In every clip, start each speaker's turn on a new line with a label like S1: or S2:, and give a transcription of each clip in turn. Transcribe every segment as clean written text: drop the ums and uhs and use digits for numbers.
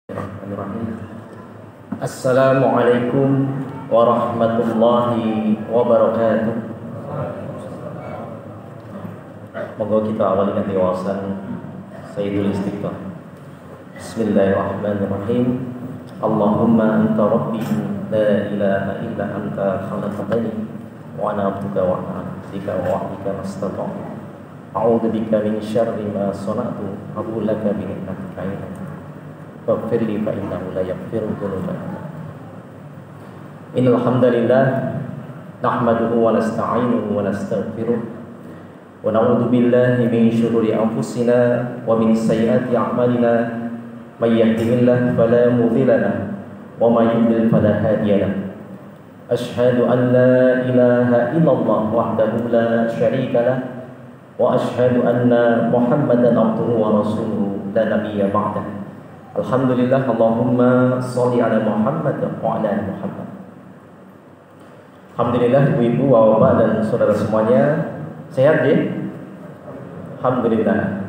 S1: Bismillahirrahmanirrahim. Assalamualaikum warahmatullahi wabarakatuh. Moga kita awali dengan wawasan Sayyidul Istighfar. Bismillahirrahmanirrahim. Allahumma anta rabbi la ilaha illa anta khalaqtani wa ana abduka wa ana abdika wa wahdika mastata'tu. A'udzu bika min syarri ma sana'tu. Aqulu laka bi ni'matika faghfir li fa innahu la yaghfiru dzunuba illa anta. Innal hamdalillah nahmaduhu wa nasta'inuhu wa nastaghfiruh wa na'udzu billahi min shururi anfusina wa min sayyiati a'malina may yahdihillahu fala mudilla lahu wa may yudlil fala hadiya lahu. Asyhadu an la ilaha illallah wahdahu la syarika lahu wa asyhadu anna Muhammadan abduhu wa rasuluhu la nabiyya ba'dahu. Alhamdulillah, Allahumma sholli ala Muhammad wa ala ali Muhammad. Alhamdulillah, ibu-ibu, bapak dan saudara semuanya sehat ya? Alhamdulillah.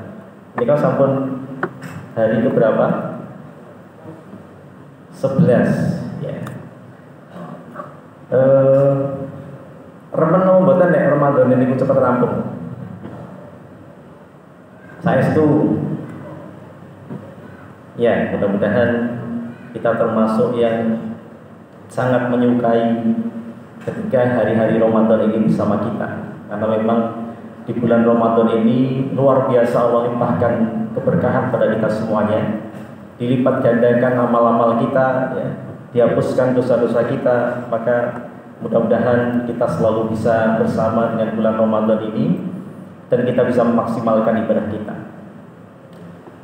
S1: Ini kan sampun hari ke berapa? 11 ya. Remen nopo mboten nek Ramadan niku cepet rampung. Saestu. Ya, mudah-mudahan kita termasuk yang sangat menyukai ketika hari-hari Ramadan ini bersama kita. Karena memang di bulan Ramadan ini luar biasa Allah limpahkan keberkahan pada kita semuanya. Dilipat gandakan amal-amal kita, ya, dihapuskan dosa-dosa kita. Maka mudah-mudahan kita selalu bisa bersama dengan bulan Ramadan ini dan kita bisa memaksimalkan ibadah kita.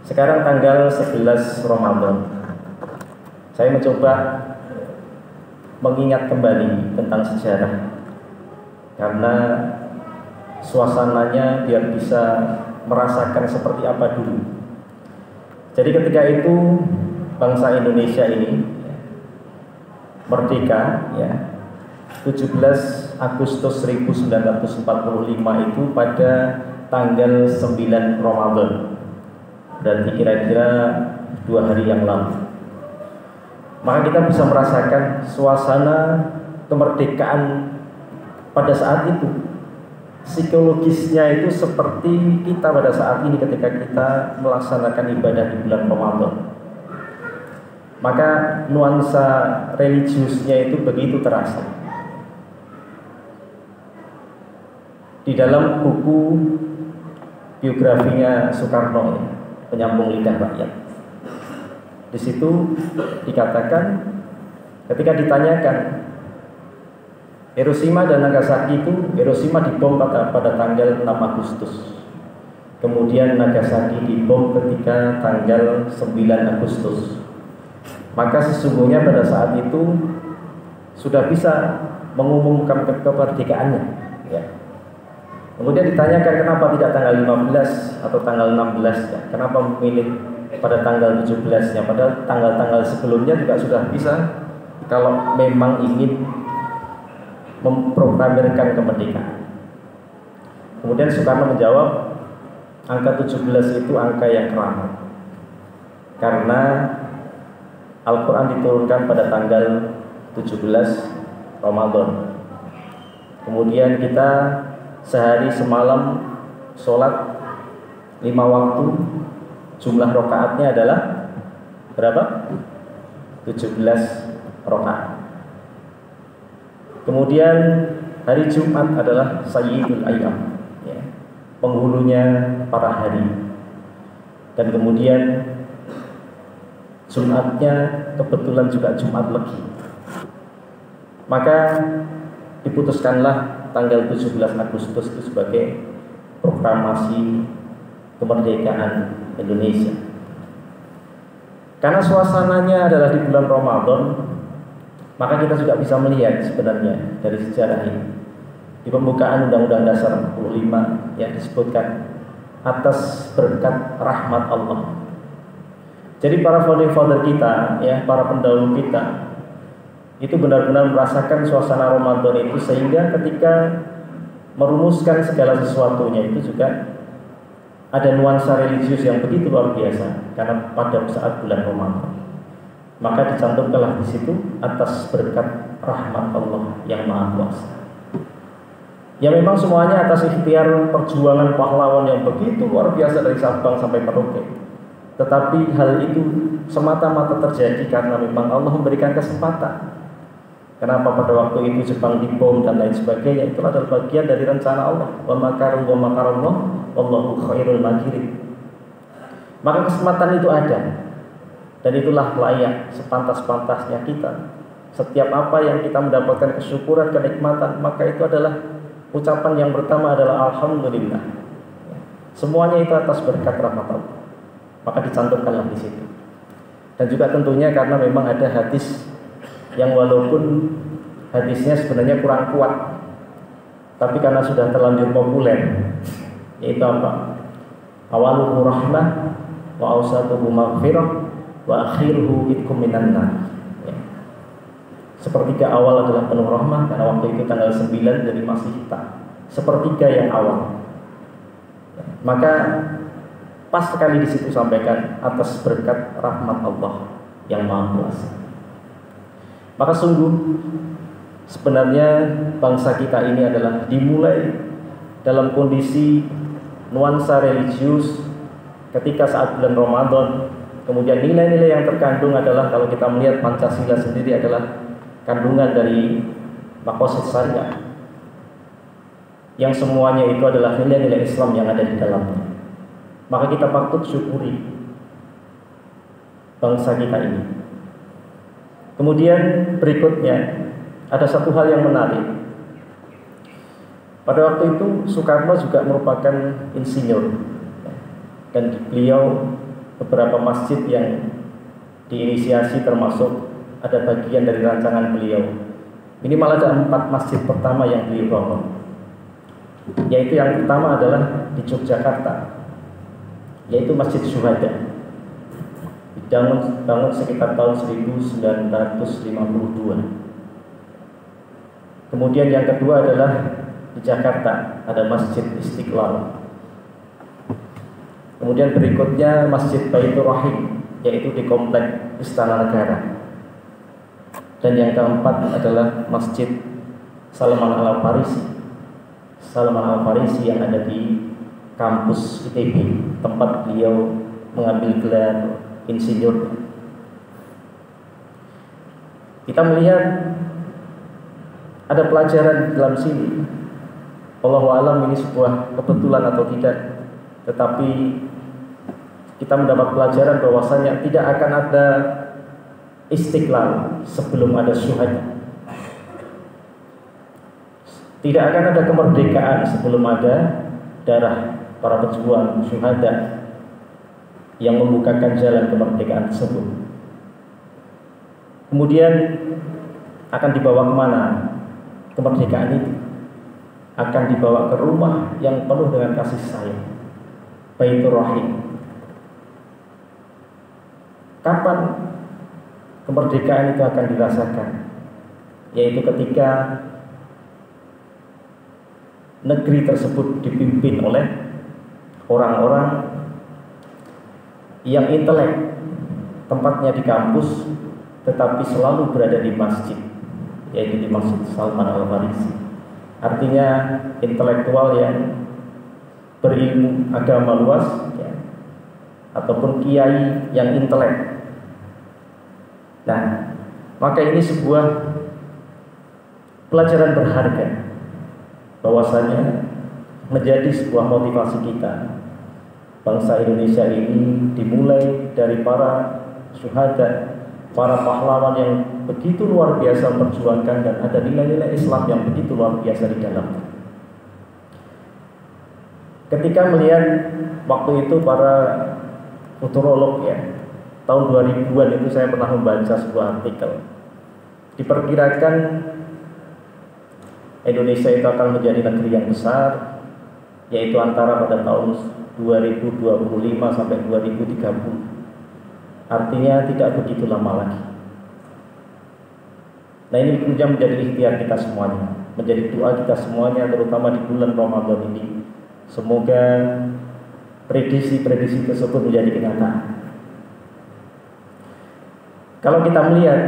S1: Sekarang tanggal 11 Ramadan. Saya mencoba mengingat kembali tentang sejarah, karena suasananya biar bisa merasakan seperti apa dulu. Jadi ketika itu bangsa Indonesia ini merdeka ya, 17 Agustus 1945 itu pada tanggal 9 Ramadan. Dan kira-kira 2 hari yang lalu, maka kita bisa merasakan suasana kemerdekaan pada saat itu. Psikologisnya itu seperti kita pada saat ini ketika kita melaksanakan ibadah di bulan Ramadan. Maka nuansa religiusnya itu begitu terasa. Di dalam buku biografinya Soekarno, Penyambung Lidah Rakyat, di situ dikatakan ketika ditanyakan Hiroshima dan Nagasaki itu, Hiroshima dibom pada tanggal 6 Agustus, kemudian Nagasaki dibom ketika tanggal 9 Agustus. Maka sesungguhnya pada saat itu sudah bisa mengumumkan kemerdekaannya ya. Kemudian ditanyakan kenapa tidak tanggal 15 atau tanggal 16 ya? Kenapa memilih pada tanggal 17-nya? Padahal tanggal-tanggal sebelumnya juga sudah bisa kalau memang ingin memproklamirkan kemerdekaan. Kemudian Soekarno menjawab, angka 17 itu angka yang keramat, karena Al-Quran diturunkan pada tanggal 17 Ramadan. Kemudian kita sehari semalam sholat 5 waktu, jumlah rakaatnya adalah berapa? 17 rakaat. Kemudian hari Jumat adalah Sayyidul Ayyam ya, penghulunya para hari. Dan kemudian Jumatnya kebetulan juga Jumat Legi. Maka diputuskanlah tanggal 17 Agustus itu sebagai proklamasi kemerdekaan Indonesia. Karena suasananya adalah di bulan Ramadan, maka kita juga bisa melihat sebenarnya dari sejarah ini. Di pembukaan Undang-Undang Dasar 45 yang disebutkan atas berkat rahmat Allah. Jadi para founding father kita ya, para pendahulu kita itu benar-benar merasakan suasana Ramadan itu, sehingga ketika merumuskan segala sesuatunya itu juga ada nuansa religius yang begitu luar biasa karena pada saat bulan Ramadan. maka dicantumkanlah di situ atas berkat rahmat Allah yang Maha Kuasa. Ya memang semuanya atas ikhtiar perjuangan pahlawan yang begitu luar biasa dari Sabang sampai Merauke. Tetapi hal itu semata-mata terjadi karena memang Allah memberikan kesempatan. Kenapa pada waktu itu Jepang dibom dan lain sebagainya, itu adalah bagian dari rencana Allah. Wa makaru wa makarallah wallahu khairul makirin. Maka kesempatan itu ada, dan itulah layak sepantas-pantasnya kita. Setiap apa yang kita mendapatkan kesyukuran, kenikmatan, maka itu adalah ucapan yang pertama adalah alhamdulillah. Semuanya itu atas berkat rahmat Allah. Maka dicantumkanlah di situ. Dan juga tentunya karena memang ada hadis yang walaupun hadisnya sebenarnya kurang kuat, tapi karena sudah terlanjur populer, yaitu apa? Awaluhu rahmah wa awsatuhu maghfirah wa akhiruhu itqum minan nar. Sepertiga awal adalah penuh rahmah, karena waktu itu tanggal 9 jadi masih sepertiga yang awal. Maka pas sekali di situ sampaikan atas berkat rahmat Allah yang Maha Kuasa. Maka sungguh sebenarnya bangsa kita ini adalah dimulai dalam kondisi nuansa religius ketika saat bulan Ramadan. Kemudian nilai-nilai yang terkandung adalah, kalau kita melihat Pancasila sendiri adalah kandungan dari maqasid syariah, yang semuanya itu adalah nilai-nilai Islam yang ada di dalamnya. Maka kita patut syukuri bangsa kita ini. Kemudian berikutnya ada satu hal yang menarik. Pada waktu itu Soekarno juga merupakan insinyur, dan beliau beberapa masjid yang diinisiasi termasuk ada bagian dari rancangan beliau. Minimal ada 4 masjid pertama yang beliau bangun, yaitu yang pertama adalah di Yogyakarta, yaitu Masjid Syuhada. Dibangun sekitar tahun 1952. Kemudian yang kedua adalah di Jakarta, ada Masjid Istiqlal. Kemudian berikutnya Masjid Baitur Rahim, yaitu di komplek Istana Negara. Dan yang keempat adalah Masjid Salman Al-Farisi. Salman Al-Farisi yang ada di kampus ITB, tempat beliau mengambil gelar insinyur. Kita melihat ada pelajaran di dalam sini. Wallahu a'lam ini sebuah kebetulan atau tidak, tetapi kita mendapat pelajaran bahwasanya tidak akan ada istiqlal sebelum ada syuhada. Tidak akan ada kemerdekaan sebelum ada darah para pejuang syuhada yang membukakan jalan kemerdekaan tersebut. Kemudian akan dibawa kemana kemerdekaan itu? Akan dibawa ke rumah yang penuh dengan kasih sayang, Baitur Rahim. Kapan kemerdekaan itu akan dirasakan? Yaitu ketika negeri tersebut dipimpin oleh orang-orang yang intelek, tempatnya di kampus, tetapi selalu berada di masjid, yaitu di Masjid Salman Al-Farisi. Artinya intelektual yang berilmu agama luas, ya, ataupun kiai yang intelek. Nah, maka ini sebuah pelajaran berharga, bahwasanya menjadi sebuah motivasi kita. Bangsa Indonesia ini dimulai dari para syuhada, para pahlawan yang begitu luar biasa memperjuangkan, dan ada nilai-nilai Islam yang begitu luar biasa di dalamnya. Ketika melihat waktu itu para futurolog, ya, tahun 2000-an itu saya pernah membaca sebuah artikel. Diperkirakan Indonesia itu akan menjadi negeri yang besar, yaitu antara pada tahun 2025 sampai 2030. Artinya tidak begitu lama lagi. Nah, ini kemudian menjadi ikhtiar kita semuanya, menjadi doa kita semuanya, terutama di bulan Ramadan ini. Semoga prediksi-prediksi tersebut menjadi kenyataan. kalau kita melihat,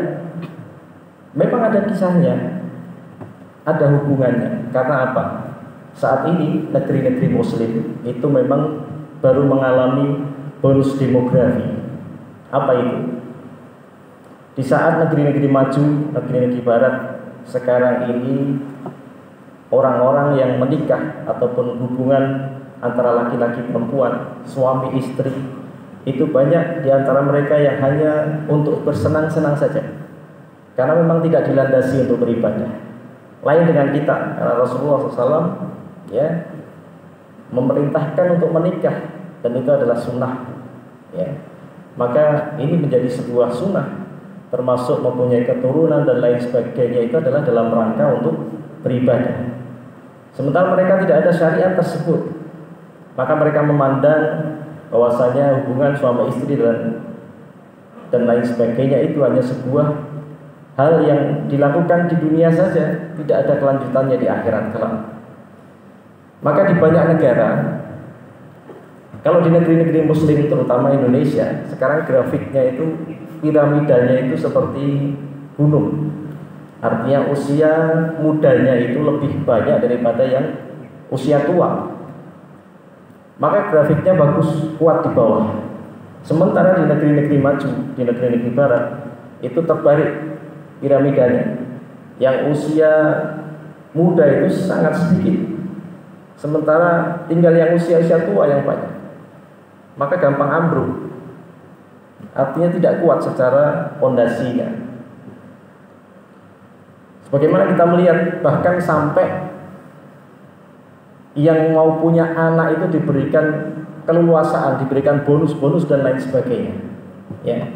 S1: memang ada kisahnya, ada hubungannya. Karena apa? Saat ini negeri-negeri Muslim itu memang baru mengalami bonus demografi. Apa itu? Di saat negeri-negeri maju, negeri-negeri barat sekarang ini, orang-orang yang menikah ataupun hubungan antara laki-laki perempuan, suami istri, itu banyak di antara mereka yang hanya untuk bersenang-senang saja, karena memang tidak dilandasi untuk beribadah. Lain dengan kita, karena Rasulullah SAW ya memerintahkan untuk menikah, dan itu adalah sunnah ya. Maka ini menjadi sebuah sunnah, termasuk mempunyai keturunan dan lain sebagainya, itu adalah dalam rangka untuk beribadah. Sementara mereka tidak ada syariat tersebut, maka mereka memandang bahwasanya hubungan suami istri dan lain sebagainya itu hanya sebuah hal yang dilakukan di dunia saja, tidak ada kelanjutannya di akhirat kelak. Maka di banyak negara, kalau di negeri-negeri Muslim terutama Indonesia, sekarang grafiknya itu piramidanya itu seperti gunung. Artinya usia mudanya itu lebih banyak daripada yang usia tua. Maka grafiknya bagus, kuat di bawah. Sementara di negeri-negeri maju, di negeri-negeri barat, itu terbalik piramidanya. Yang usia muda itu sangat sedikit, sementara tinggal yang usia-usia tua yang banyak. Maka gampang ambruk. Artinya tidak kuat secara pondasinya. Sebagaimana kita melihat, bahkan sampai yang mau punya anak itu diberikan keleluasaan, diberikan bonus-bonus dan lain sebagainya. Ya.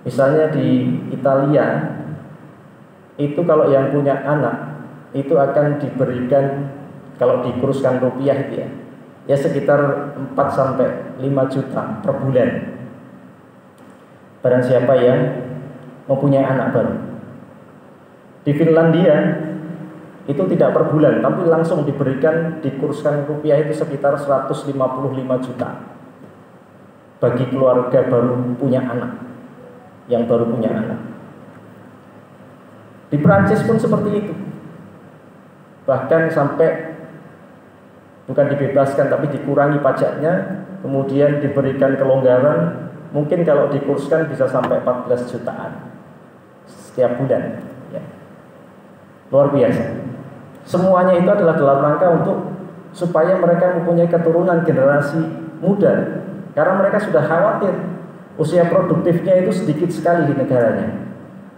S1: Misalnya di Italia, itu kalau yang punya anak itu akan diberikan, kalau dikuruskan rupiah itu ya sekitar 4 sampai 5 juta per bulan. Barang siapa yang mempunyai anak baru. Di Finlandia itu tidak per bulan, tapi langsung diberikan, dikuruskan rupiah itu sekitar 155 juta bagi keluarga baru punya anak, yang baru punya anak. Di Prancis pun seperti itu. Bahkan sampai bukan dibebaskan tapi dikurangi pajaknya, kemudian diberikan kelonggaran, mungkin kalau dikuruskan bisa sampai 14 jutaan setiap bulan ya. Luar biasa. Semuanya itu adalah dalam rangka untuk supaya mereka mempunyai keturunan generasi muda, karena mereka sudah khawatir usia produktifnya itu sedikit sekali di negaranya.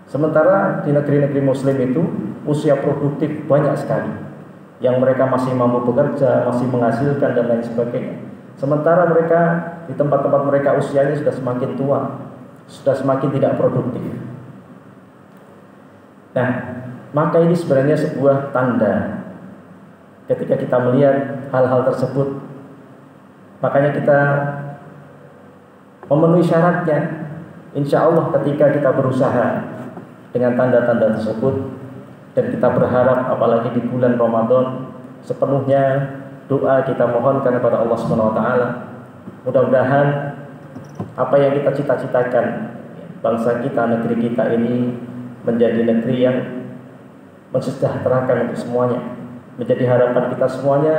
S1: Sementara di negeri-negeri Muslim itu usia produktif banyak sekali, yang mereka masih mampu bekerja, masih menghasilkan dan lain sebagainya. Sementara mereka di tempat-tempat mereka usianya sudah semakin tua, sudah semakin tidak produktif. Nah, maka ini sebenarnya sebuah tanda ketika kita melihat hal-hal tersebut. Makanya kita memenuhi syaratnya, insya Allah ketika kita berusaha dengan tanda-tanda tersebut, dan kita berharap apalagi di bulan Ramadan sepenuhnya doa kita mohonkan kepada Allah Subhanahu wa taala. Mudah-mudahan apa yang kita cita-citakan, bangsa kita, negeri kita ini menjadi negeri yang mensejahterakan untuk semuanya, menjadi harapan kita semuanya.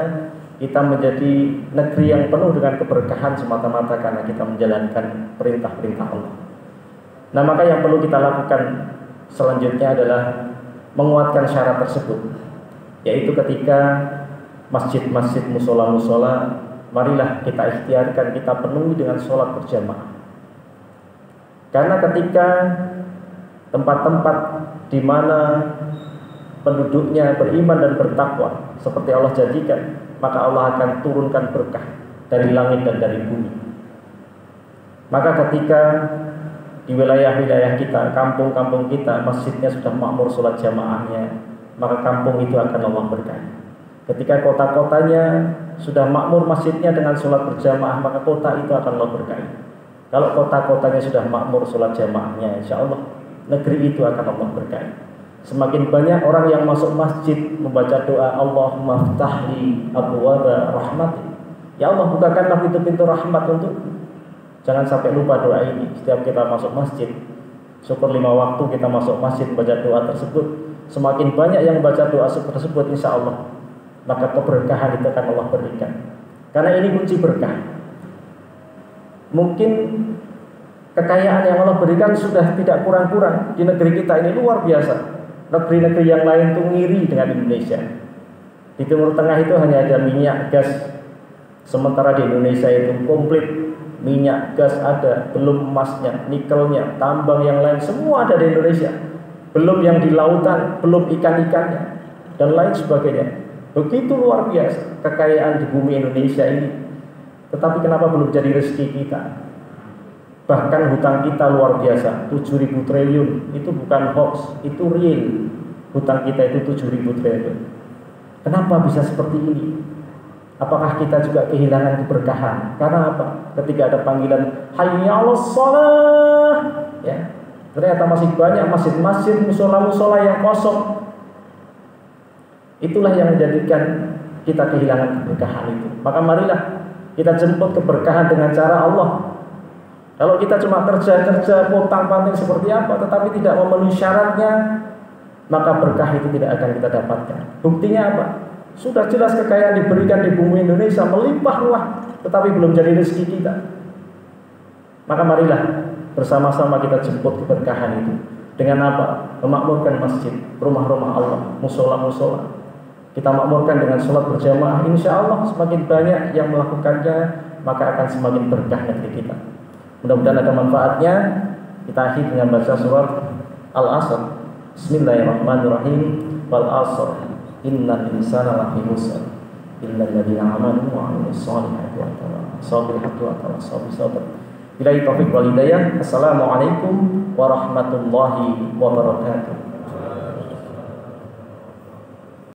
S1: Kita menjadi negeri yang penuh dengan keberkahan semata-mata karena kita menjalankan perintah-perintah Allah. Nah, maka yang perlu kita lakukan selanjutnya adalah menguatkan syarat tersebut, yaitu ketika masjid-masjid, musola-musola, marilah kita ikhtiarkan, kita penuhi dengan sholat berjamaah. Karena ketika tempat-tempat di mana penduduknya beriman dan bertakwa seperti Allah jadikan, maka Allah akan turunkan berkah dari langit dan dari bumi. Maka ketika di wilayah-wilayah kita, kampung-kampung kita, masjidnya sudah makmur sholat jamaahnya, maka kampung itu akan Allah berkahi. Ketika kota-kotanya sudah makmur masjidnya dengan sholat berjamaah, maka kota itu akan Allah berkahi. Kalau kota-kotanya sudah makmur sholat jamaahnya, insya Allah negeri itu akan Allah berkahi. Semakin banyak orang yang masuk masjid membaca doa Allahumma ftahli abwaaba rahmati, ya Allah bukakanlah pintu-pintu rahmat untuk. Jangan sampai lupa doa ini setiap kita masuk masjid. Syukur 5 waktu kita masuk masjid baca doa tersebut. Semakin banyak yang baca doa tersebut, insya Allah maka keberkahan itu akan Allah berikan. Karena ini kunci berkah. Mungkin kekayaan yang Allah berikan sudah tidak kurang-kurang. Di negeri kita ini luar biasa. Negeri-negeri yang lain tuh ngiri dengan Indonesia. Di Timur Tengah itu hanya ada minyak, gas. Sementara di Indonesia itu komplit. Minyak, gas ada, belum emasnya, nikelnya, tambang yang lain, semua ada di Indonesia. Belum yang di lautan, belum ikan-ikannya, dan lain sebagainya. Begitu luar biasa kekayaan di bumi Indonesia ini. Tetapi kenapa belum jadi rezeki kita? Bahkan hutang kita luar biasa, 7.000 triliun. Itu bukan hoax, itu real. Hutang kita itu 7.000 triliun. Kenapa bisa seperti ini? Apakah kita juga kehilangan keberkahan? Karena apa? Ketika ada panggilan hayya 'alas shalah, ya, ternyata masih banyak masjid-masjid, musola-musola yang kosong. Itulah yang menjadikan kita kehilangan keberkahan itu. Maka marilah kita jemput keberkahan dengan cara Allah. Kalau kita cuma kerja-kerja, potang-panting seperti apa, tetapi tidak memenuhi syaratnya, maka berkah itu tidak akan kita dapatkan. Buktinya apa? Sudah jelas kekayaan diberikan di bumi Indonesia melimpah ruah, tetapi belum jadi rezeki kita. Maka marilah bersama-sama kita jemput keberkahan itu. Dengan apa? Memakmurkan masjid, rumah-rumah Allah, musola-musola. Kita makmurkan dengan sholat berjamaah. Insya Allah semakin banyak yang melakukannya, maka akan semakin berkah negeri kita. Mudah-mudahan ada manfaatnya. Kita akhiri dengan baca surat Al-Asr. Bismillahirrahmanirrahim. Wal asr innal insana lafi khusr illa alladziina aamanu wa 'amilus shalihati wa tawassaw bis sabr. Billahi taufiq wal hidayah. Assalamualaikum warahmatullahi wabarakatuh.